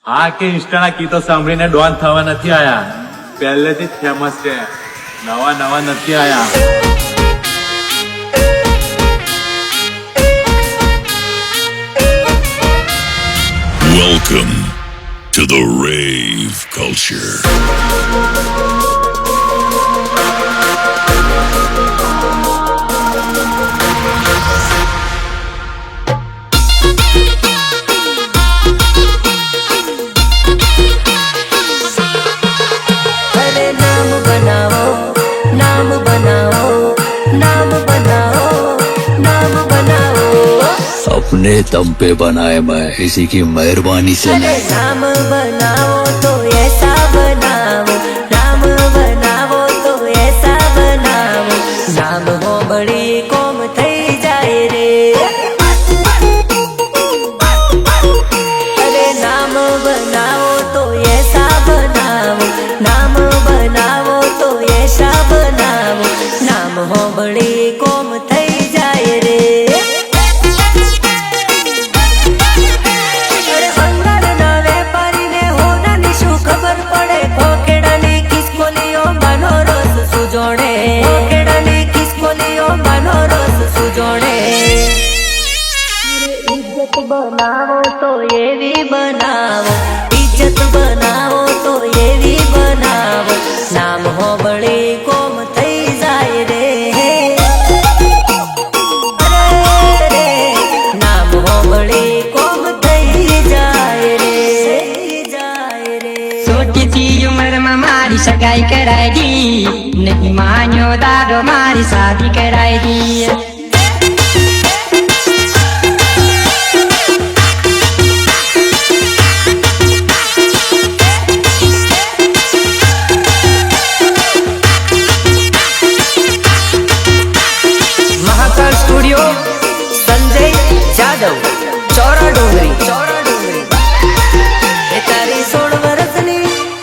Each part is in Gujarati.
આ કે ઇન્સ્ટાના ગીતો સાંભળીને ડોન થવા નથી આયા, પહેલેથી જ ફેમસ છે, નવા નવા નથી આયા. Welcome to the rave culture. अपने दम पे बनाए मैं इसी की मेहरबानी से नहीं. नाम बनाओ तो ऐसा बनाओ, नाम बनाओ तो ऐसा बनाओ, नाम हो बड़ी कोम થઈ જાય રે. અરે નામ બનાવો તો ऐसा बनाओ, नाम बनाओ तो ऐसा बनाओ, नाम हो बड़ी कोम થઈ જાય રે. बनाओ तो एवी बनाओ, इज्जत बनाओ तो एवी बनाओ, नाम हो बड़ी कोम થઈ જાય રે. અરે રે નામ हो बड़ी कोम થઈ જાય રે. छोटी सी उम्र में मारी सगाई कराई दी, नहीं मान्यो दादो मारी शादी कराई दी. स्टूडियो संजय जादव चौरा डोंगरी. तारी 16 વર્ષની,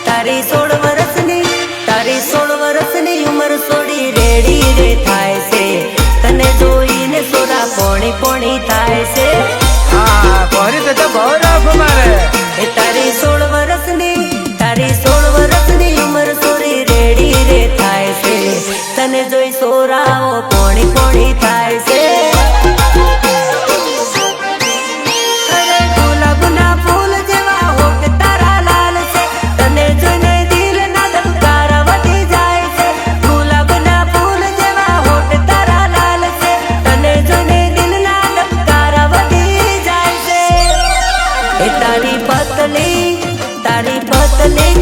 તારી 16 વર્ષની, તારી 16 વર્ષની ઉંમર સોડી રેડી રે થાય છે, તને જોઈને સોરા પોણી પોણી થાય છે. હા પોણી તો ગૌરવ મારે. એ તારી 16 વર્ષની, તારી 16 વર્ષની ઉંમર સોરી રેડી રે થાય છે, તને જોઈ સોરાઓ પોણી પોણી થાય છે. અરે ગુલાબના ફૂલ જેવા હોઠ તારા લાલ છે, તને જોઈને દિલના ધબકારા વધી જાય છે. ગુલાબના ફૂલ જેવા હોઠ તારા લાલ છે, તને જોઈને દિલના ધબકારા વધી જાય છે. એ તારી પતલી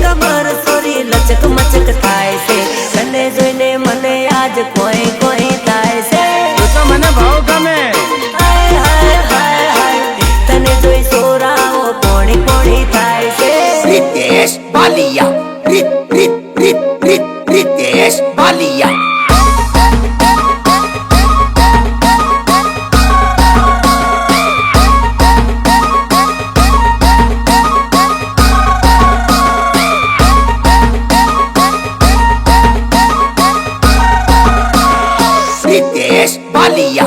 કમર સોરી લચક મચક થાય છે, તને જોઈને મને આજ કોઈ કોઈ થાય છે. તું તો મને બહુ ગમે. હાય હાય હાય હાય તને જોઈ સોરાઓ પોણી પોણી થાય છે. रितेश बालिया, रितेश बालिया. रितेश बालिया,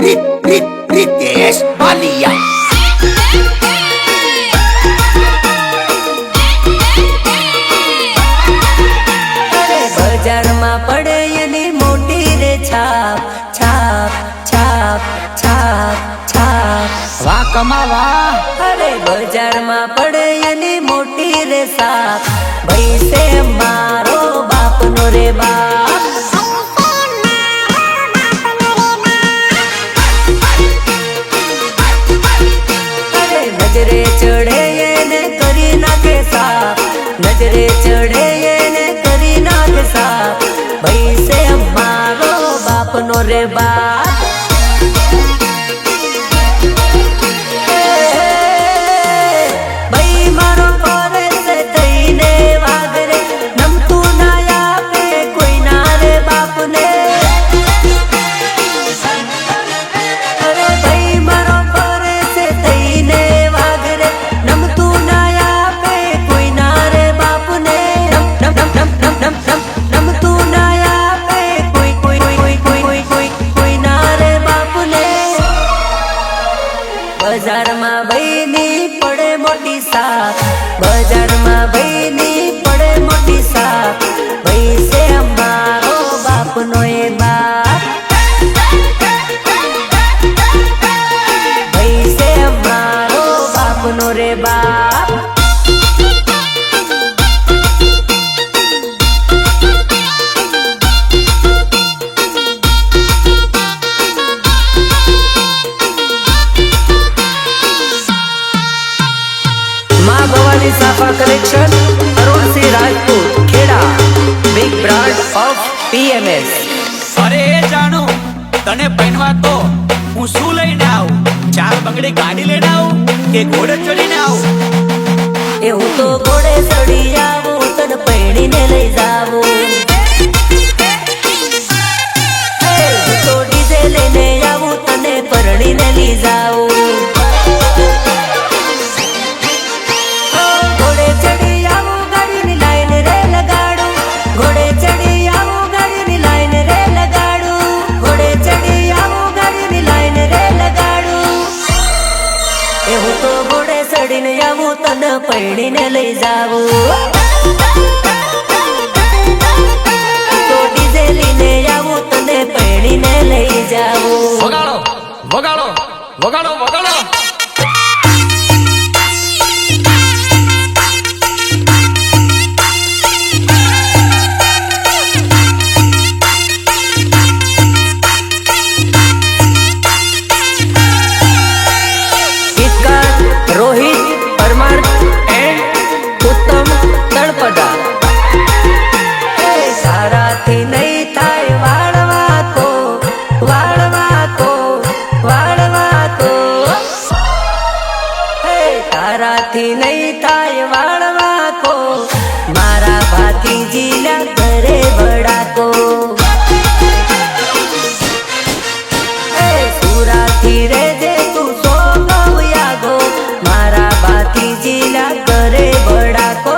रितेश बालिया. બજારમાં પડે એની મોટી રે છાપ, છાપ છાપ છાપ છાપ. वाह कमा वाह. અરે બજારમાં પડે એની મોટી રે સાપ, ભાઈ છે મારો બાપનો રે બાપ. અરે નજરે ચડે એને કરી નાખે સાપ, નજરે ચડે એને કરી નાખે સાપ, ભાઈ છે મારો બાપનો રે બાપ. ભાઈ મારો પોરે છે થઈને વાગરે, નમતું ના આપે કોઈ ના રે બાપને. અરે ભાઈ મારો પોરે છે થઈને વાગરે, નમતું ના આપે કોઈ ના રે બાપને. નમતું ના આપે કોઈ કોઈ કોઈ કોઈ કોઈ કોઈ ના રે બાપને. બજારમાં ભાઈની પડે મોટી સાપ બજારમાં ભાઈની પડે મોટી સાપ ભાઈ છે અમારો બાપનો એ બાપ ભાઈ છે અમારો બાપનો રે બાપ माँ भवानी साफा collection Arun Singh Rajput Kheda big brand of PMS અરે એ જાણું તને પહેરવા તો હું શું લઈને આવું? ચાર બંગડી ગાડી લઈને આવું કે ઘોડે ચડીને આવું? એ હું તો ઘોડે ચડી આવું તને પૈણીને લઈ જાવું હું તો ડીજે લઈને આવું તને પરણીને લઈ જાવું ઘોડે ચડી આવું ગાડીની લાઈન રે લગાડું ઘોડે ચડી આવું ગાડીની લાઈન રે લગાડું ઘોડે ચડી આવું ગાડીની લાઈન રે લગાડું એ હું તો ઘોડે ચડીને આવું તને પૈણીને લઈ જાવું તો ડીજે લઈને આવું તને પૈણીને લઈ જાવું વગાડો વગાડો વગાડો વગાડો गीतकार रोहित परमार एंड उत्तम तळपदा साराथी नहीं थाय वाळवा को ताराथी नहीं थाय वाळवा को मारा भातीजीला करे बड़ा को सुराथी रे जे तू सो गया गो मारा भातीजीला करे बड़ा को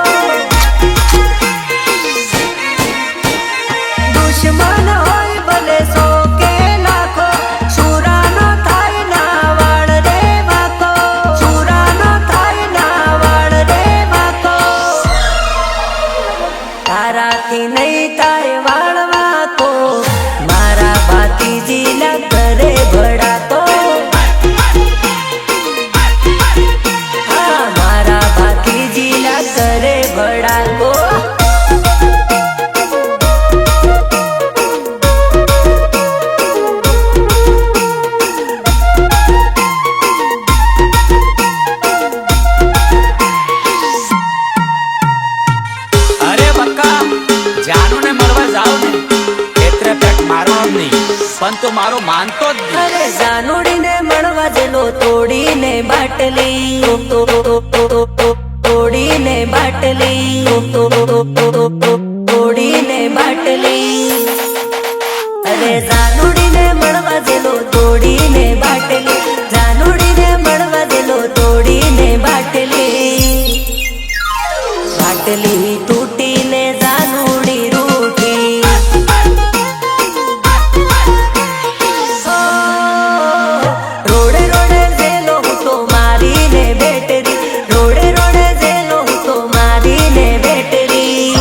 दुश्मन होय भले सो के लाखो सुरा नो थाय ना वाळ रे वाको सुरा नो थाय ना वाळ रे वाको ताराथी नहीं थाय वाळ वाको मारा भातीजीला करे बड़ा को हाँ मारा भातीजीला करे बड़ा को અરે બક્કા જાનુને મળવા જાવ ને એટલે પેટ મારો નહીં પણ તું મારો માનતો જ નહીં. અરે જાનુડીને મળવા જેલો તોડીને બાટલી તોડીને બાટલી તોડીને બાટલી અરે જાનુડીને મળવા જેલો તોડીને બાટલી જાનુડીને મળવા જેલો તોડીને બાટલી બાટલી તૂટીને જાનુડી રૂઠી રોડે રોડે જેલો હું તો મારીને બેટરી રોડે રોડે જેલો હું તો મારીને બેટરી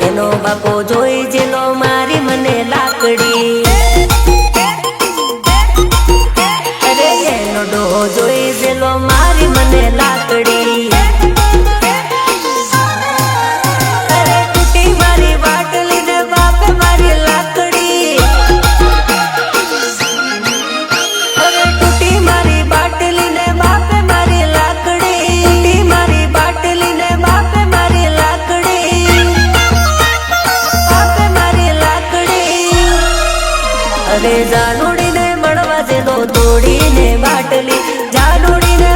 એનો બાપો જોઈ જેલો મારી મને લાકડી અરે એનો ડોહો જોઈ જેલો મારી મને લાકડી અરે તૂટી મારી બાટલી ને બાપે મારી લાકડી અરે તૂટી મારી બાટલી ને બાપે મારી લાકડી તૂટી મારી બાટલી ને બાપે મારી લાકડી બાપે મારી લાકડી અરે જાનુડીને મળવા જેલો તોડીને બાટલી જાનુડીને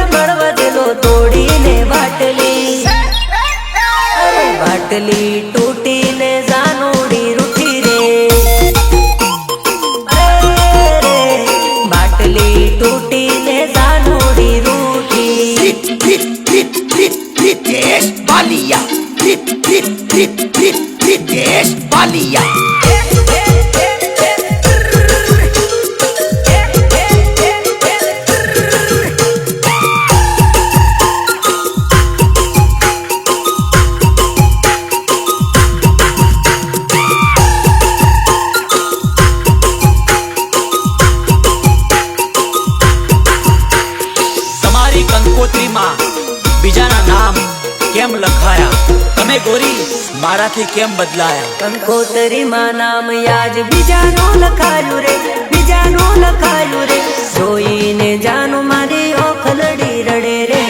કંકોત્રીમાં બીજાના નામ કેમ લખાયા? તમે ગોરી મારાથી કેમ બદલાયા? કંકોતરીમાં નામ યાજ બીજાનું લખાયું રે, બીજાનું લખાયું રે. જોઈને જાનું મારી ઓખલડી રડે રે.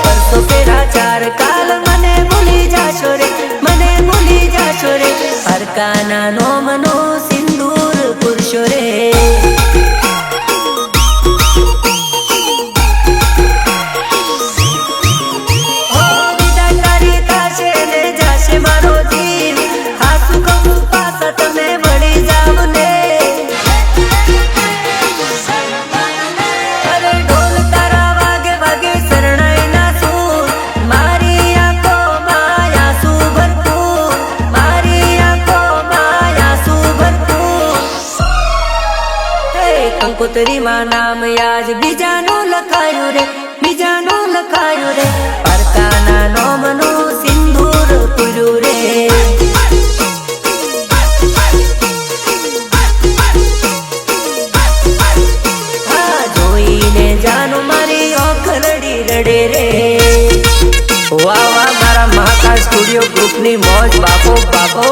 પરસો પેરા ચાર કાલ મને ભૂલી જાશો રે, મને ભૂલી જાશો રે. હરકાના નોમનો સિંદૂર પુરુષો રે. કંકોત્રીમાં નામ યાજ બીજાનું લખાયું રે, બીજાનું લખાયું રે. પરકાના નોમનું સિંદૂર પૂર્યું રે. હા જોઈને જાનું મારી ઓખલડી રડે રે. વાહ વાહ મારા મહાકાળ સ્ટુડિયો ગ્રુપની મોજ બાપો બાપો.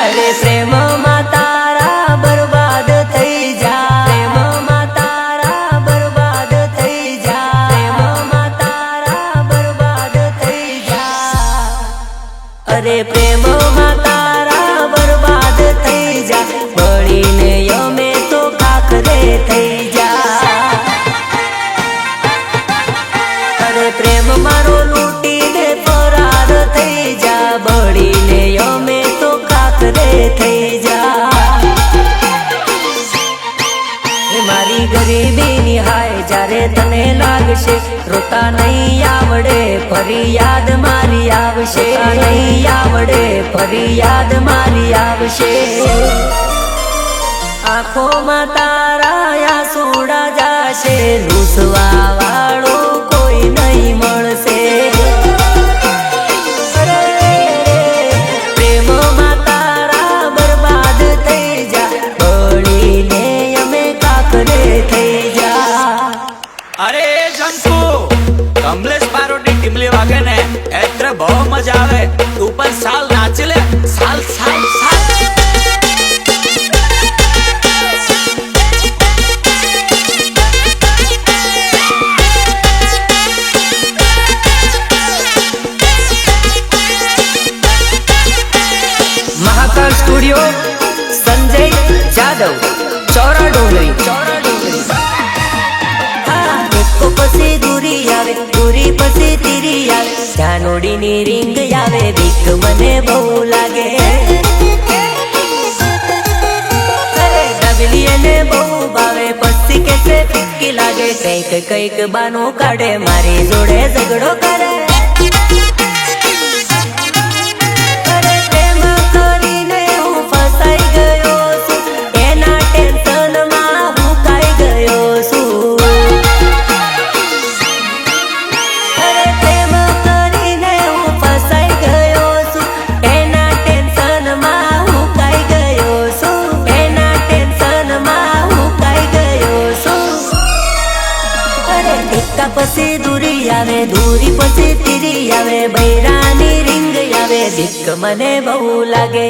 અરે પ્રેમમાં તારા બરબાદ થઈ જા, પ્રેમમાં તારા બરબાદ થઈ જા, પ્રેમમાં તારા બરબાદ થઈ જા. અરે પ્રેમમાં તારા બરબાદ થઈ જા. બળીને અમે તો કાકરે થઈ જા. અરે પ્રેમ મારો લૂટીને ફરાર થઈ જા. બળીને અમે તો કાકરે થઈ જા. મારી ગરીબીની હાય જ્યારે તને લાગશે, રોતા નહીં આવડે ફરી યાદ મારી આવશે. નહીં આવડે ફરી યાદ મારી આવશે. આંખોમાં તારા આંસુડા જાશે. રૂસવા વાળો કોઈ નહીં મળશે. પ્રેમમાં તારા બરબાદ થઈ જા. બળીને અમે કાકરે થઈ જા. અરે જંતુ કમલેશ બારોટની ટીમલી વાગે ને એટલે બહુ મજા આવે. તું પણ સાલ નાચી લે, સાલ સાલ સાલ. મહાકાળ સ્ટુડિયો સંજય જાદવ ચોરા ડુંગરી. ચોરા ડુંગરી. હા એકો પછી દૂરી આવે, દૂરી પછી તીરી આવે. જાનોડીની રીંગ આવે, બીક મને બહુ લાગે. ડબલી એને બહુ ભાવે, પછી કેસે ફિક્કી લાગે. કઈક કઈક બાનું કાઢે, મારી જોડે ઝઘડો કરે. પછી દૂરી આવે, દૂરી પછી તીરી આવે. બૈરાની રીંગ આવે, બીક મને બહુ લાગે.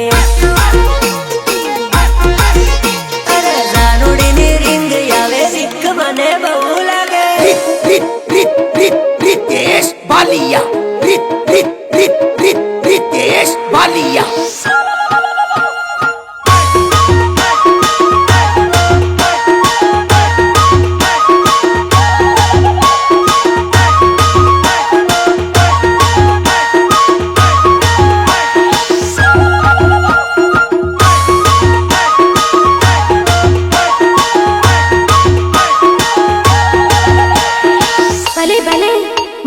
અરે જાનુડીની રીંગ આવે, બીક મને બહુ લાગે. रितेश बालिया, रितेश बालिया. ભલે ભલે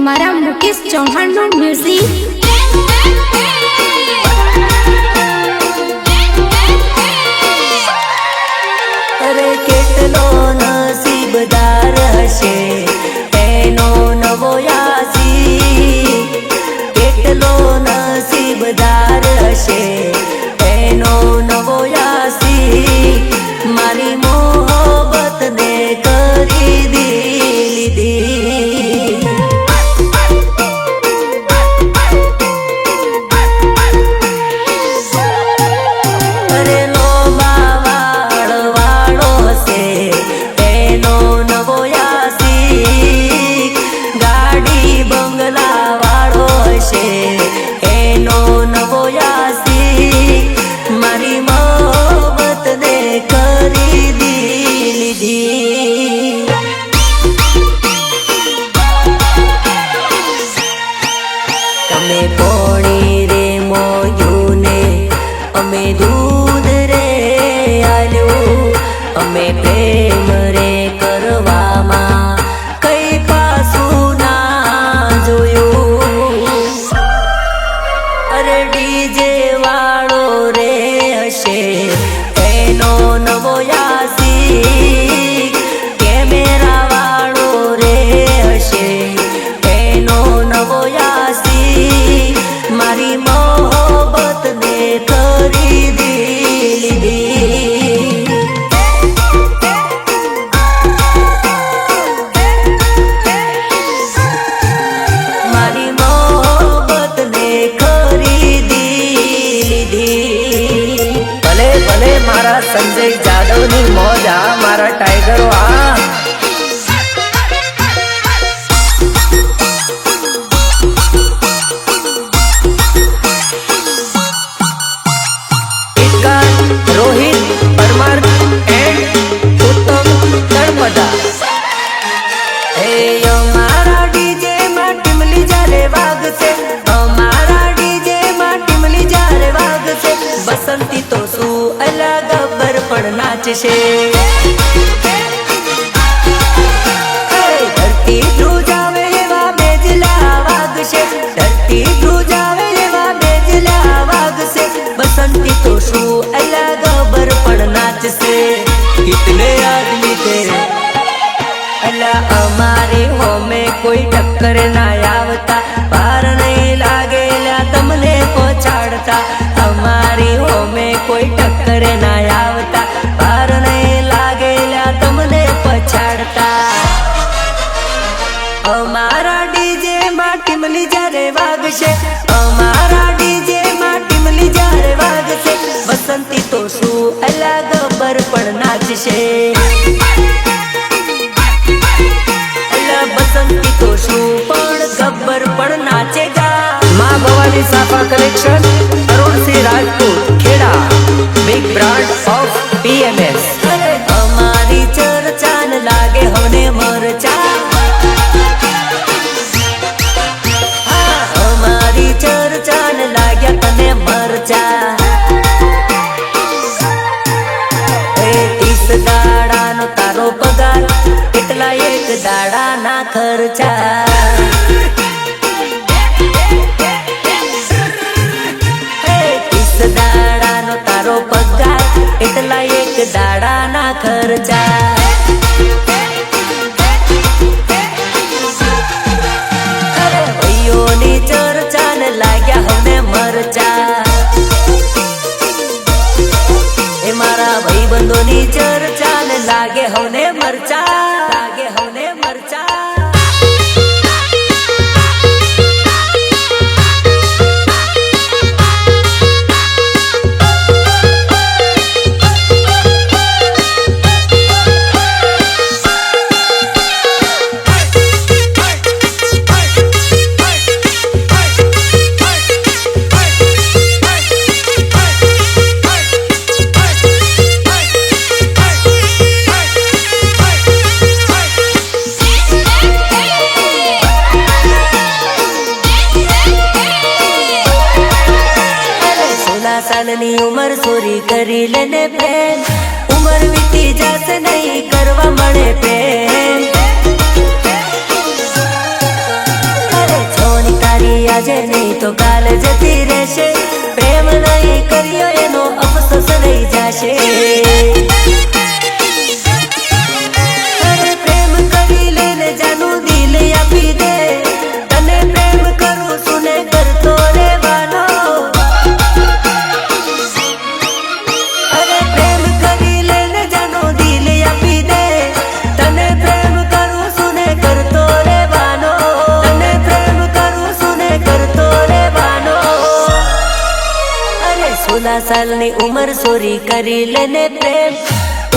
મારા મુકેશ ચૌહાણનું મ્યુઝિક. પોણી રે મોયું ને અમે દૂધ રે આલ્યું અમે પ્રેમ રે કરવામાં કઈ પાછું ના જોયું અરે ડીજે વાળો રે હશે એનો નવો યાસી કેમેરા વાળો રે હશે એનો નવો યાસી મારી મોહબ્બત ને ખરીદી લીધી મારી મોહબ્બત ને ખરીદી લીધી ભલે ભલે મારા સંજય જાદવ ની મોજ આ મારા ટાઈગરો આ રોહિત પરમાર એન્ડ ઉત્તમ નર્મદા હે અમારા ડીજે માં ટીમલી જ્યારે વાગશે અમારા ડીજે માં ટીમલી જ્યારે વાગશે બસંતી તો શું અલગ ગબ્બર પણ નાચશે ધરતી ધ્રુજાવે એવા બેજલા વાગશે ધરતી ધ્રુજાવે એવા બેજલા વાગશે बसंती तो શું અલગ ગબ્બર પણ નાચશે कितने आदमी तेरे अला અમારે હોમે કોઈ ટક્કર ના આવતા પાર નહીં લાગેલા તમને પહોંચાડતા અમારી હોમે કોઈ ટક્કર ના આવતા પાર નહીં લાગેલા તમને પછાડતા અમારા ડીજે માં ટીમલી જ્યારે વાગશે અમારા ડીજે માં ટીમલી જ્યારે વાગશે બસંતી તો શું અલગ ગબ્બર પણ નાચશે અલા બસંતી તો શું પણ ગબ્બર પણ નાચેગા Maa Bhavani Safa collection Arunsinh Rajput Kheda big brand of PMS અમારી ચર્ચા ન લાગે હવે મરચા અમારી ચર્ચા ન લાગ્યા તને મરચા એ 30 દાડાનો તારો પગાર એટલા એક દાડાના ખર્ચા એ 30 દાડાનો તારો પગાર એટલા એક દાડાના ખર્ચા ની ચર્ચા ને લાગ્યા હવે મરચા એ મારા ભાઈબંધો ની ચર્ચા ને લાગે હવે મરચા લાગે હવે મરચા સાલની ઉંમર સોરી કરી લેને પ્રેમ ઉંમર વીતી જશે નહીં કરવા મળે પ્રેમ અરે છોની તારી આજે નહીં તો કાલે જતી રહેશે પ્રેમ નહીં કર્યો એનો અફસોસ રહી જશે અરે પ્રેમ કરી લેને જાનું દિલ આપી દે તને પ્રેમ કરું સુને કરતો રહેવાનો સાલની ઉંમર સોરી કરી લેને પ્રેમ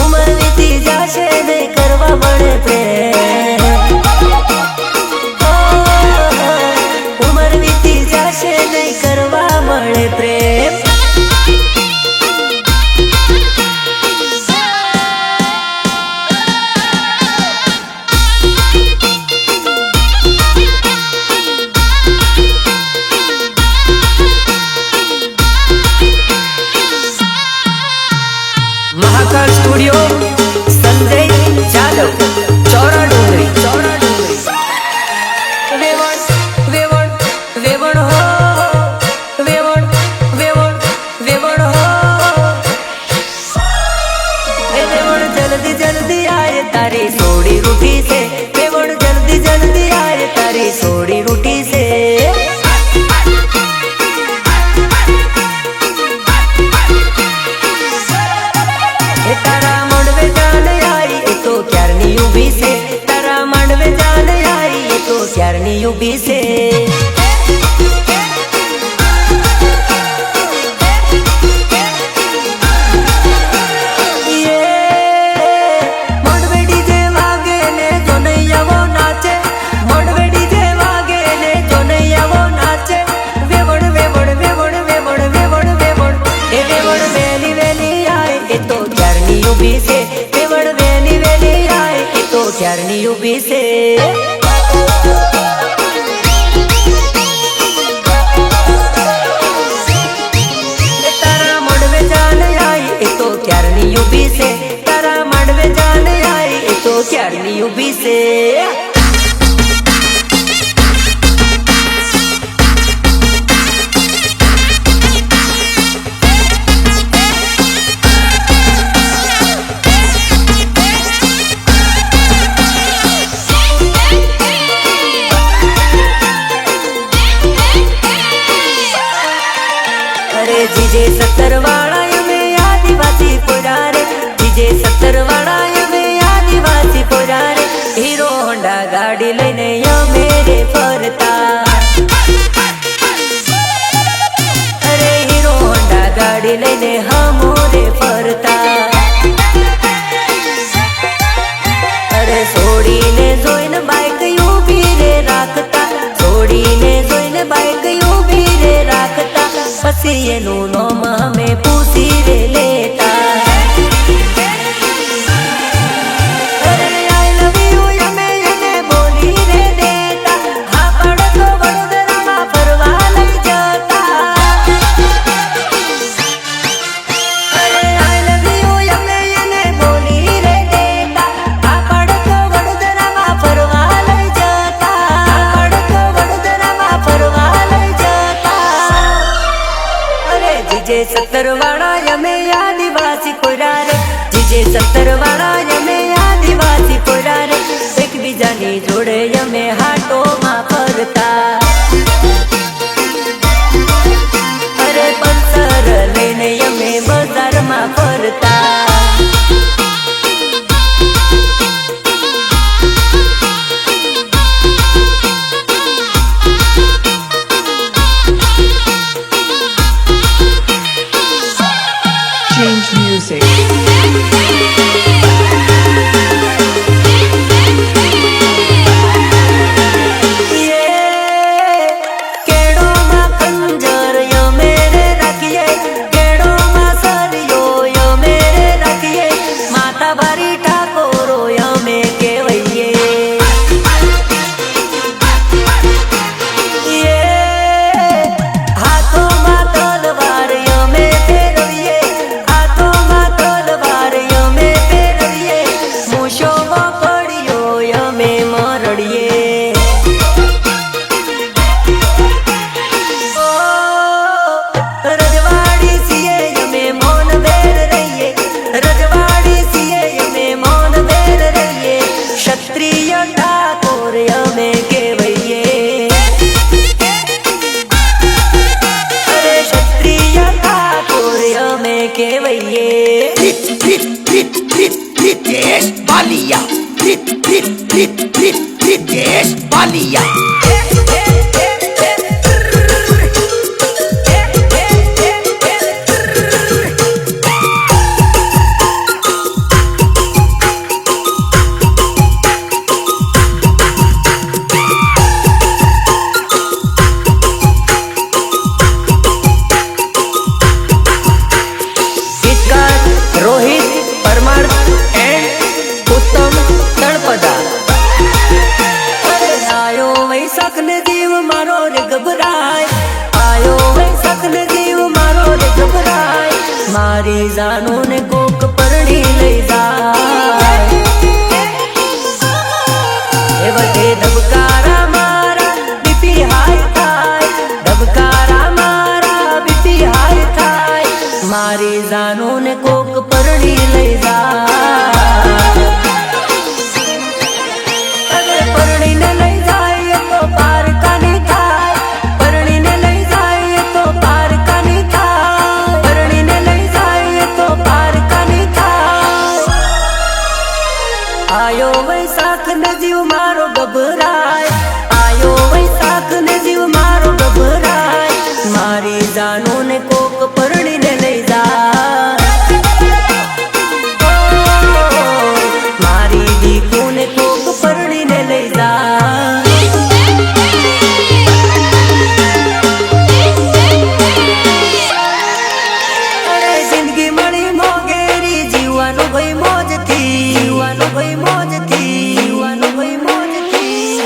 ઉંમર વીતી જશે નહીં કરવા મળે પ્રેમ ઉંમર વીતી જશે નહીં કરવા મળે પ્રેમ ચરણી ઊભી છે. ચરણી ઊભી છે. તારા મળવે જાન આઈ એ તો ક્યારની ઊભી છે. તારા મળવે જાન આઈ એ તો ક્યારની ઊભી છે. जीजे 70 वाला यमे आदिवासी पोरा रे. जीजे 70 वाला यमे आदिवासी पोरा रे. हीरो होंडा गाड़ी लઈને यमे रे ફરતા. अरे हीरो होंडा गाड़ी लઈને हमो रे ફરતા. अरे છોડીને જોઈને બાઈક ઊભી રે રાખતા. છોડીને જોઈને બાઈક ઊભી રે રાખતા. પછી એનું નામ અમે પૂછી રે લેતા. અરે આઈ લવ યુ અમે એને બોલી રે દેતા. હા પડતો વડોદરામાં ફરવા લઈ જતા. અરે આઈ લવ યુ અમે એને બોલી રે દેતા. હા પડતો વડોદરામાં ફરવા લઈ જતા. હા પડતો વડોદરામાં ફરવા લઈ જતા. जीजे 70 वाला यमे आदिवासी पोरा रे. जीजे 70 वाला यमे आदिवासी पोरा रे. એકબીજાની જોડે यमे હાટોમાં ફરતા. અરે પંચર લઈને यमे બજારમાં ફરતા. Change music. Ritesh Balia. Ritesh Balia. મારી જાનો ને કોક પરણી લઈ જાય. એ વખતે ધબકારા મારા બીપી હાઈ થાય. ધબકારા મારા બીપી હાઈ થાય. મારી જાનો ને કોક પરણી લઈ જાય. પરણીને લઈ જાય તો પારકાની થાય. પરણીને લઈ જાય તો પારકાની થાય. પરણીને લઈ જાય તો પારકાની થાય. આયો વૈશાખ ને જીવ મારો ગભરાય. ને કોક પરણીને લઈ જા, મારી દીકુ ને કોક પરણીને લઈ જા. અરે જિંદગી મળી મોગેરી, જીવવાનું ભાઈ મોજથી, જીવવાનું ભાઈ મોજથી, જીવવાનું ભાઈ મોજથી.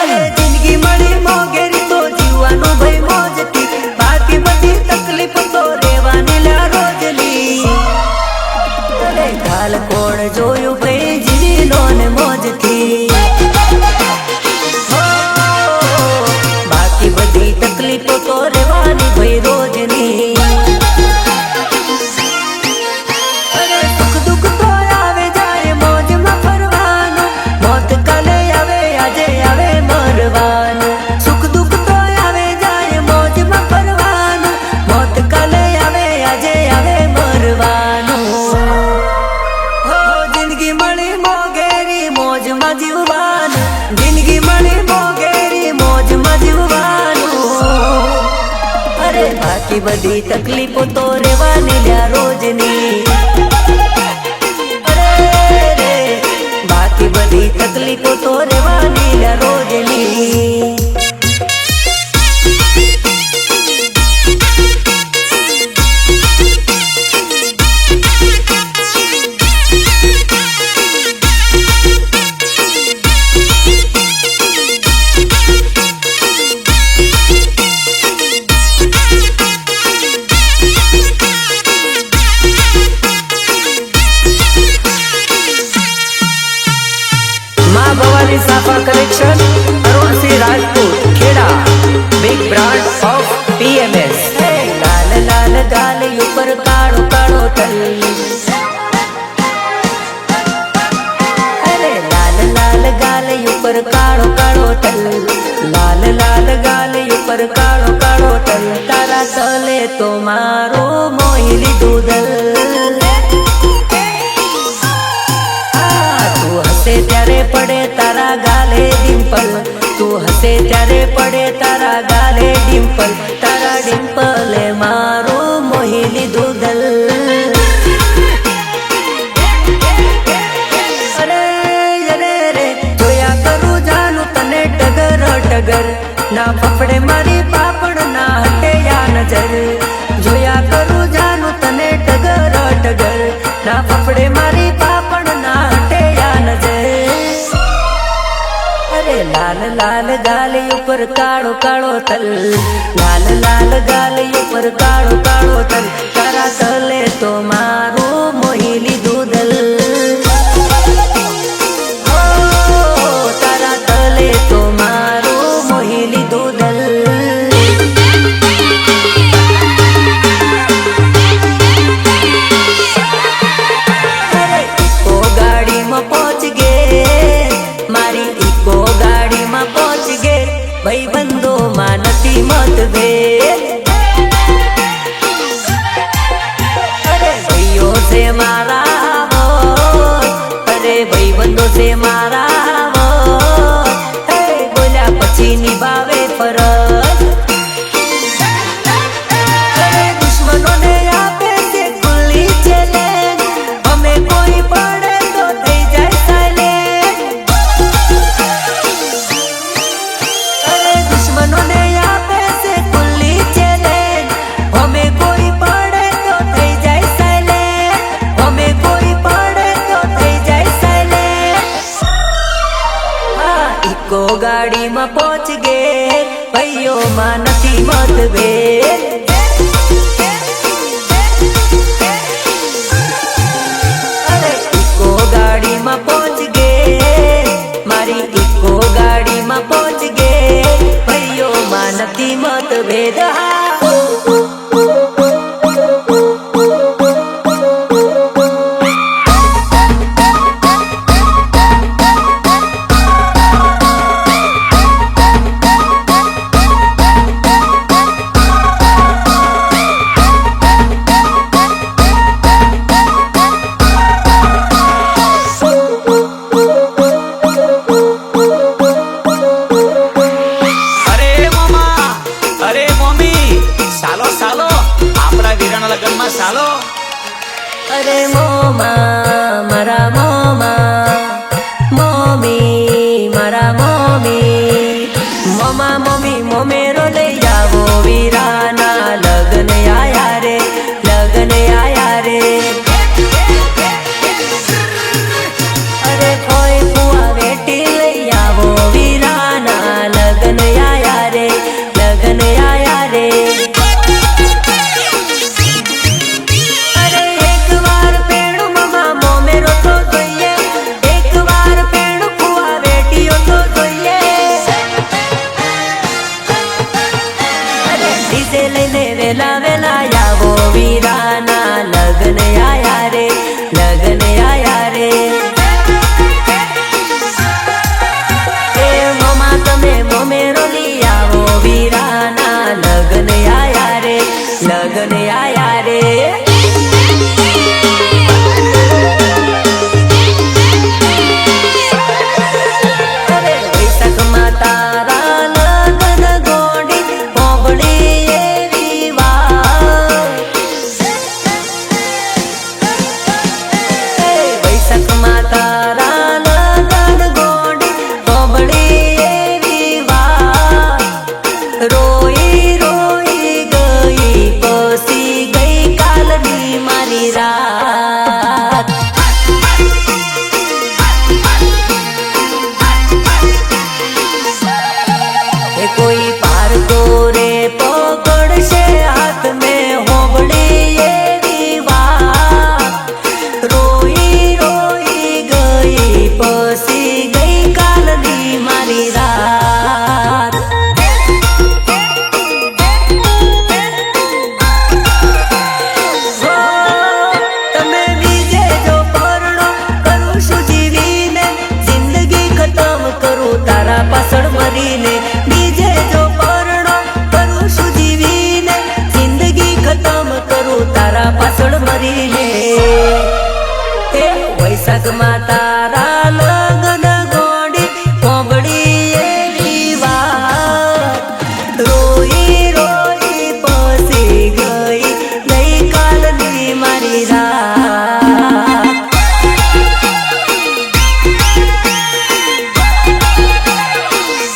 અરે જિંદગી મળી મોગેરી તો જીવવાનું ભાઈ મોજથી, બાકી બધી તકલીફ તો રહેવાની લ્યા રોજની. અરે કાલ કોણ જોયું ભાઈ જીવી લો ને મોજથી, બાકી બધી તકલીફો તો રહેવાની ભાઈ રોજની. અરે સુખ દુઃખ તો આવે જાય, મોજમાં ફરવાનું, મોત કાલે આવે આજે આવે મરવાનું. સુખ દુઃખ તો આવે જાય, મોજમાં ફરવાનું, મોત કાલે આવે આજે આવે મરવાનું. હો જિંદગી મળી મોગેરી, મોજમાં જીવવાનું, જિંદગી મળી મોગેરી, મોજમાં જીવવાનું. અરે બાકી બધી તકલીફો તો રહેવાની લ્યા રોજની. અરે રે બાકી બધી તકલીફો તો રહેવાની લ્યા રોજની. माँ भवानी साफा collection, Arun Singh Rajput, Kheda, big brand of PMS. लाल लाल गाल ऊपर काड़ो काड़ो तल, अरे लाल लाल गाल ऊपर काड़ो काड़ो तल, लाल लाल गाल ऊपर काड़ो काड़ो तल. तारा तले तो मारो मोहिली दूधल, તું હસે ત્યારે પડે તારા ગાલે ડિમ્પલ, તું હસે ત્યારે પડે તારા ગાલે ડિમ્પલ, તારા ડિમ્પલે મારું મોહી લીધું દલ. અરે અરે રે જોયા કરું જાનું તને ટગર ટગર, ના ફફડે મારી પાપડ ના હટે યા નજર. જોયા કરું જાનું તને ટગર ટગર, ના ફફડે મારી પાપડ ના હટે યા નજર. અરે લાલ લાલ ગાલ ઉપર કાળો કાળો તલ, લાલ લાલ ગાલ ઉપર કાળો કાળો તલ, તારા તલે તો મારું મોહી લીધું દલ. ઓ તારા તલે તો મારું મોહી લીધું દલ. અરે ઇકો ગાડીમાં પહોંચ ગે, મારી ઇકો ગાડીમાં પહોંચ ગે, ભાઈ બંધો માં નથી મતભેદ. અરે ભાઈઓ છે મારા વો, અરે ભાઈ બંધો છે મારા વો, હે બોલ્યા પછી નિભાવે ફરજ. અરે દુશ્મનોને આપે છે ખુલ્લી ચેલેન્જ, અમે કોઈ પડે તો થઈ જાય સાયલેન્ટ. અરે દુશ્મનોને આપે છે ખુલ્લી ચેલેન્જ, અમે કોઈ પડે તો થઈ જાય સાયલેન્ટ, અમે કોઈ પડે તો થઈ જાય સાયલેન્ટ. હા ઇકો ગાડીમાં પહોંચ ગે, ભાઈઓમાં નથી મતભેદ. અરે ઇકો ગાડીમાં પહોંચ ગે, મારી ઇકો ગાડીમાં પહોંચ ગે, ભાઈઓમાં નથી મતભેદ. અરે મામા, અરે મમ્મી, ચાલો. અરે મોમા મારા મોમા, મોમી મારા મોમી, મોમા મોમી મોમેરો લઈ આવો વીરાના લગ્ન આયા રે, લગ્ન આયા રે. અરે કોઈ ફુવા વેટી લઈ આવો વીરાના લગ્ન આયા રે, લગ્ન આયા રે. વેલા વેલા આવો વીરાના લગ્ન આયા રે, લગ્ન આયા રે. એ મોમા તમે મોમેરો લઈ આવો વીરાના લગ્ન આયા રે, લગ્ન આયા રે. વૈશાખમાં તારા લગ્ન ગોડી પોગડી તારા લગન ગોડી પોબડી એવી વાત, રોઈ રોઈ ગઈ પછી ગઈ કાલની મારી રાત. એ કોઈ પાર રે પકડશે હાથ મેં હોબડી એવી વાત, રોઈ પછી ગઈ કાલની મારી રાત. તમે બીજે જો પરણો કરું છું જીવીને, જિંદગી ખતમ કરું તારા પાછળ મરીને. બીજે જો પરણો કરું છું જીવીને, જિંદગી ખતમ કરું તારા પાછળ મરીને. વૈશાખમાં તારા લગન ગોડી પોબડી એવી વાત, રોઈ રોઈ પછી ગઈ ગઈ કાલની મારી રાત.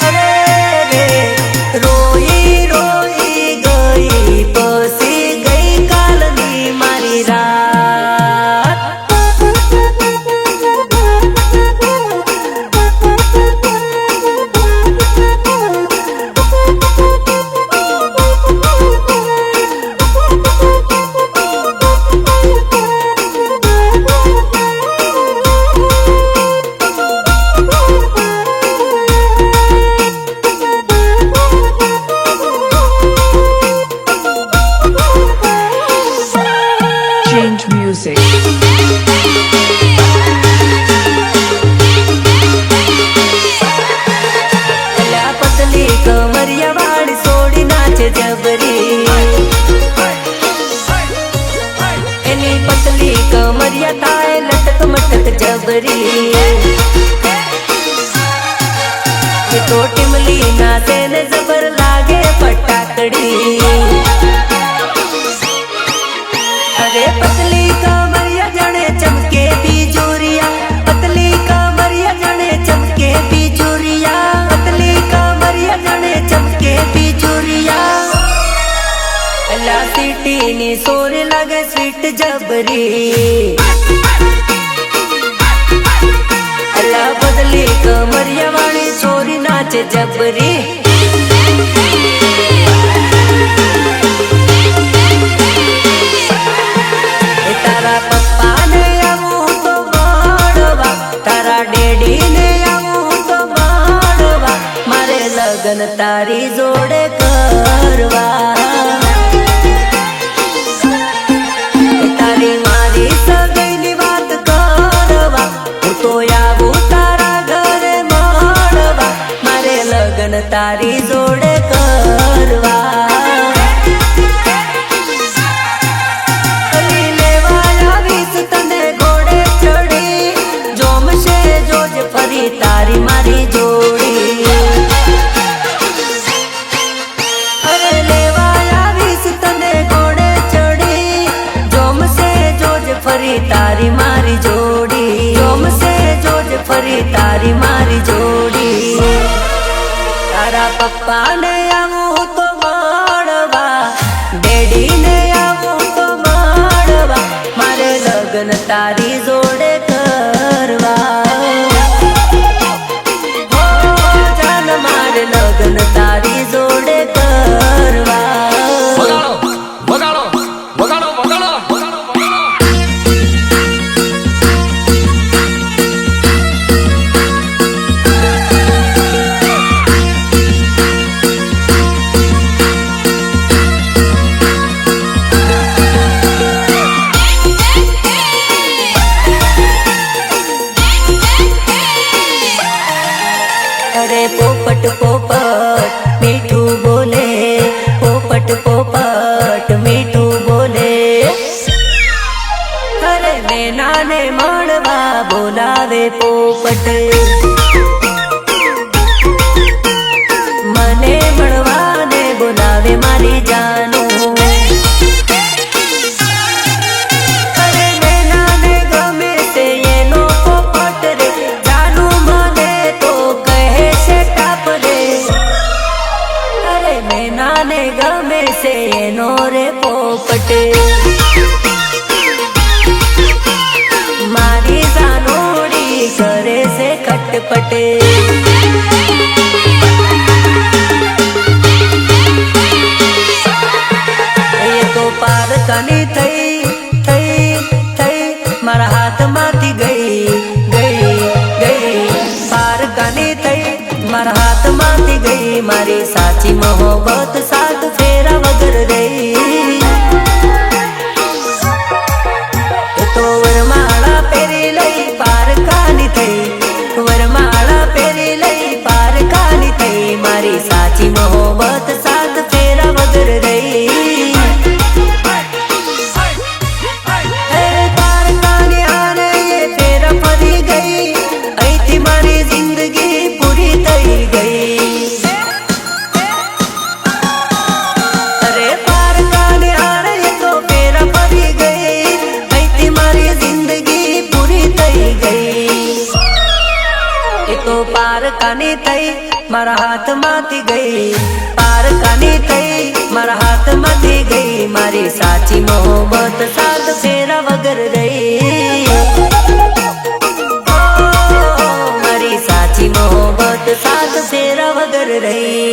અરે રે રોઈ રોઈ ગઈ પછી ગઈ કાલની મારી રાત. Change music. પતલી કમરિયા વાળી સોડી નાચે જબરી, એની પતલી કમરિયા થાય લટક મટક જબરી. એ તો ટીમલી નાચે ને જબર લાગે ફટાકડી. અરે પતલી કમરિયા જાણે ચમકે બીજુરિયા, પતલી કમરિયા જાણે ચમકે બીજુરિયા, પતલી કમરિયા જાણે ચમકે બીજુરિયા. અલા સિટીની સોરી લાગે સ્વીટ જબરી. અલા બદલી કમરિયા વાળી છોરી નાચે જબરી. તારા પપ્પાને આવું તો મળવા, તારા ડેડીને આવું તો મળવા, મારે લગન તારી જોડે કરવા. તારી મારી સગાઈની વાત કરવા, હું તો આવું તારા ઘરે મળવા, મારે લગન તારી જોડે કરવા. તારી મારી જોડી લગન તારી જોડે કરવા, જાન મારે લગન તારી જોડે કરવા. વગાડો વગાડો વગાડો વગાડો વગાડો. અરે પોપટ પોપટ મીઠું બોલે, પોપટ પોપટ મીઠું બોલે. અરે મેનાને મળવા બોલાવે પોપટ, મને મળવાને બોલાવે મારી જાનું. અરે મેનાને ગમે છે એનો પોપટ રે, જાનું મને તો કહે છે ટાપ રે. અરે મેનાને ગમે છે એનો રે પોપટ, મારી જાનોડી કરે છે ખટપટ. એ તો પારકાની થઈ થઈ થઈ મારા હાથમાંથી ગઈ ગઈ ગઈ. પારકાની થઈ મારા હાથમાંથી ગઈ, મારી સાચી મોહબ્બત સાત ફેરા વગર રહી. એ તો વરમાળા પહેરી લઈ પારકાની થઈ, વરમાળા પહેરી લઈ પારકાની થઈ, મારી સાચી મોહબ્બત સાત ફેરા વગર રહી. પારકાની આને એ ફેરા ફરી ગઈ, અહીંથી મારી જિંદગી પૂરી થઈ ગઈ. અરે પારકાની આને એ તો ફેરા ફરી ગઈ, અહીંથી મારી જિંદગી પૂરી થઈ ગઈ. એ તો પારકાની થઈ મારા હાથમાંથી ગઈ, પારકાની થઈ મારા હાથમાંથી ગઈ, મારી સાચી મોહબ્બત સાત ફેરા વગર રહી. મારી સાચી મોહબ્બત સાત ફેરા વગર રહી.